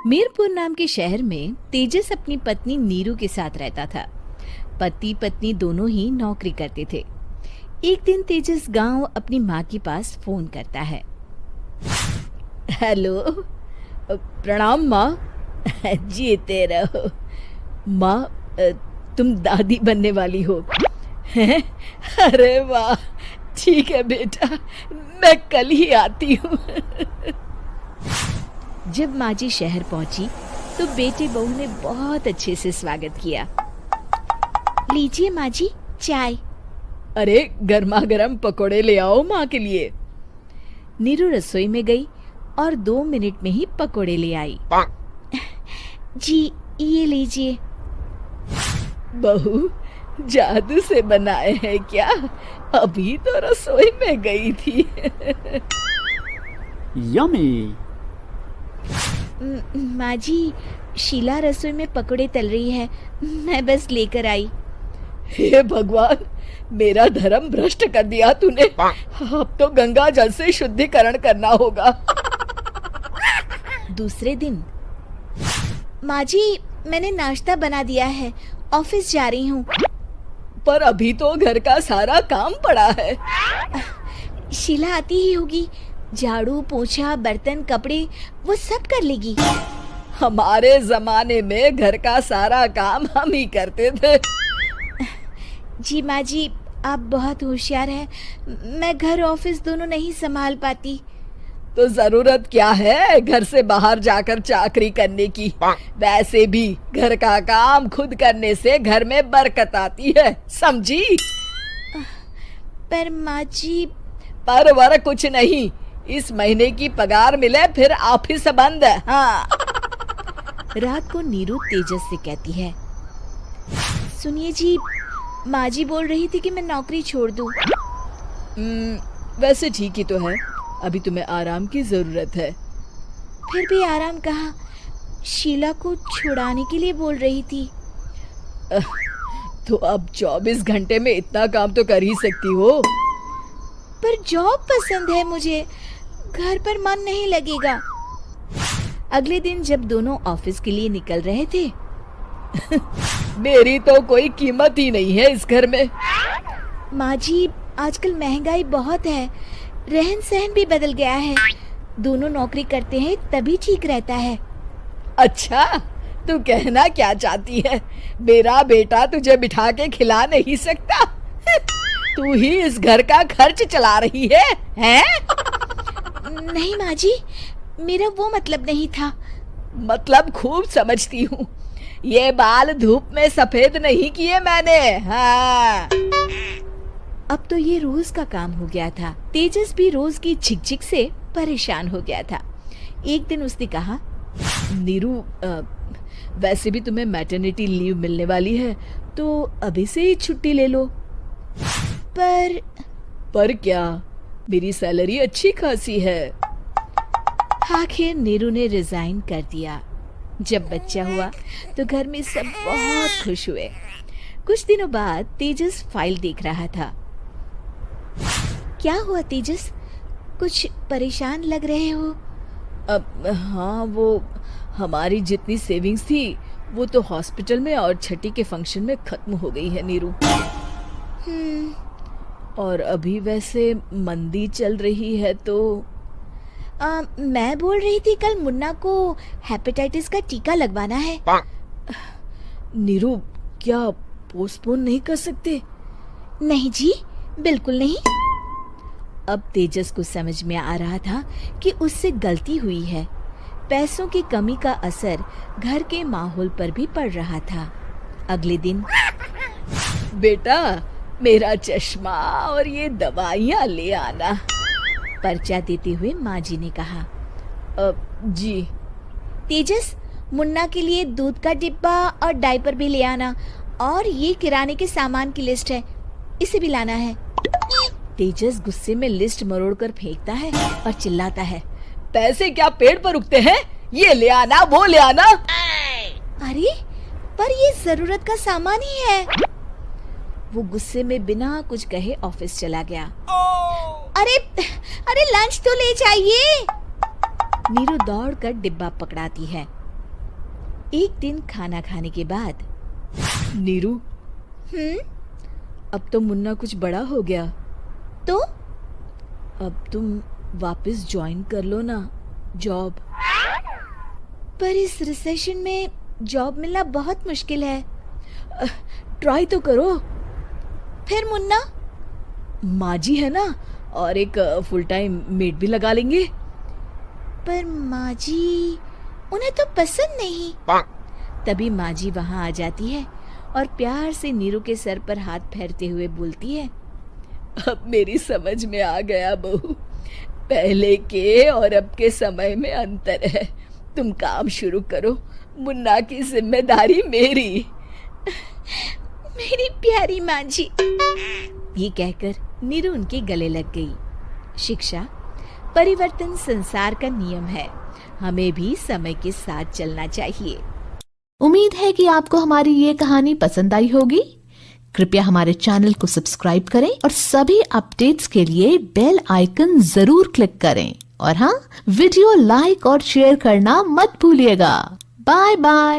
मीरपुर नाम के शहर में तेजस अपनी पत्नी नीरू के साथ रहता था। पति पत्नी दोनों ही नौकरी करते थे। एक दिन तेजस गांव अपनी माँ के पास फोन करता है। हेलो, प्रणाम माँ। जीते रहो माँ, तुम दादी बनने वाली हो हैं? अरे वाह, ठीक है बेटा, मैं कल ही आती हूँ। जब माँ जी शहर पहुंची तो बेटे बहू ने बहुत अच्छे से स्वागत किया। लीजिए माँ जी, चाय। अरे गर्मा गर्म पकोड़े ले आओ माँ के लिए। नीरू रसोई में गई और 2 मिनट में ही पकोड़े ले आई। जी ये लीजिए। बहू, जादू से बनाए हैं क्या? अभी तो रसोई में गई थी। यम्मी। माँ जी, शीला रसोई में पकोड़े तल रही है, मैं बस लेकर आई। हे भगवान, मेरा धर्म भ्रष्ट कर दिया तूने। अब तो गंगा जल से शुद्धिकरण करना होगा। दूसरे दिन, माँ जी मैंने नाश्ता बना दिया है, ऑफिस जा रही हूँ। पर अभी तो घर का सारा काम पड़ा है। शीला आती ही होगी, झाड़ू पोछा बर्तन कपड़े वो सब कर लेगी। हमारे जमाने में घर का सारा काम हम ही करते थे। जी माँ जी, आप बहुत होशियार हैं, मैं घर ऑफिस दोनों नहीं संभाल पाती। तो जरूरत क्या है घर से बाहर जाकर चाकरी करने की? वैसे भी घर का काम खुद करने से घर में बरकत आती है, समझी? पर माँ जी। पर वर कुछ नहीं, इस महीने की पगार मिले फिर ऑफिस बंद। हाँ। रात को नीरू तेजस से कहती है, सुनिए जी, माँ जी बोल रही थी कि मैं नौकरी छोड़ दूं। वैसे ठीक ही तो है, अभी तुम्हें आराम की जरूरत है। फिर भी आराम कहाँ, शीला को छुड़ाने के लिए बोल रही थी। तो अब 24 घंटे में इतना काम तो कर ही सकती हो। पर जॉब पसंद है मुझे, घर पर मन नहीं लगेगा। अगले दिन जब दोनों ऑफिस के लिए निकल रहे थे, मेरी तो कोई कीमत ही नहीं है इस घर में। माँ जी, आजकल महंगाई बहुत है, रहन सहन भी बदल गया है, दोनों नौकरी करते हैं तभी ठीक रहता है। अच्छा, तू कहना क्या चाहती है? मेरा बेटा तुझे बिठा के खिला नहीं सकता? तू ही इस घर का खर्च चला रही है, हैं? नहीं माँ जी, मेरा वो मतलब नहीं था। मतलब खूब समझती हूँ, ये बाल धूप में सफेद नहीं किए मैंने। हाँ। अब तो ये रोज का काम हो गया था। तेजस भी रोज की झिकझिक से परेशान हो गया था। एक दिन उसने कहा, नीरू, वैसे भी तुम्हें मैटरनिटी लीव मिलने वाली है, तो अभी से ही छुट्टी ले लो। पर क्या, मेरी सैलरी अच्छी खासी है। आखिर नीरू ने रिजाइन कर दिया। जब बच्चा हुआ तो घर में सब बहुत खुश हुए। कुछ दिनों बाद तेजस फाइल देख रहा था। क्या हुआ तेजस, कुछ परेशान लग रहे हो? हाँ, वो हमारी जितनी सेविंग्स थी वो तो हॉस्पिटल में और छठी के फंक्शन में खत्म हो गई है नीरू। और अभी वैसे मंदी चल रही है तो मैं बोल रही थी कल मुन्ना को हेपेटाइटिस का टीका लगवाना है। नीरू, क्या पोस्टपोन नहीं कर सकते? नहीं जी, बिल्कुल नहीं। अब तेजस को समझ में आ रहा था कि उससे गलती हुई है। पैसों की कमी का असर घर के माहौल पर भी पड़ रहा था। अगले दिन, बेटा मेरा चश्मा और ये दवाइयाँ ले आना, पर्चा देते हुए माँ जी ने कहा। जी। तेजस, मुन्ना के लिए दूध का डिब्बा और डायपर भी ले आना, और ये किराने के सामान की लिस्ट है, इसे भी लाना है। तेजस गुस्से में लिस्ट मरोड़कर फेंकता है और चिल्लाता है, पैसे क्या पेड़ पर उगते हैं? ये ले आना, वो ले आना। अरे पर ये जरूरत का सामान ही है। वो गुस्से में बिना कुछ कहे ऑफिस चला गया। अरे लंच तो ले जाइए। नीरू दौड़कर डिब्बा पकड़ाती है। एक दिन खाना खाने के बाद, नीरू, अब तो मुन्ना कुछ बड़ा हो गया, तो अब तुम वापस ज्वाइन कर लो ना जॉब। पर इस रिसेशन में जॉब मिलना बहुत मुश्किल है। ट्राई तो करो। फिर मुन्ना, माँ जी है ना, और एक फुल टाइम मेड भी लगा लेंगे। पर माँ जी, उन्हें तो पसंद नहीं। तभी माँ जी वहाँ आ जाती है और प्यार से नीरू के सर पर हाथ फेरते हुए बोलती है, अब मेरी समझ में आ गया बहू, पहले के और अब के समय में अंतर है। तुम काम शुरू करो, मुन्ना की जिम्मेदारी मेरी। मेरी प्यारी माँ जी। ये कहकर नीरू उनके गले लग गई। शिक्षा, परिवर्तन संसार का नियम है, हमें भी समय के साथ चलना चाहिए। उम्मीद है कि आपको हमारी ये कहानी पसंद आई होगी। कृपया हमारे चैनल को सब्सक्राइब करें और सभी अपडेट्स के लिए बेल आइकन जरूर क्लिक करें। और हाँ, वीडियो लाइक और शेयर करना मत भूलिएगा। Bye bye.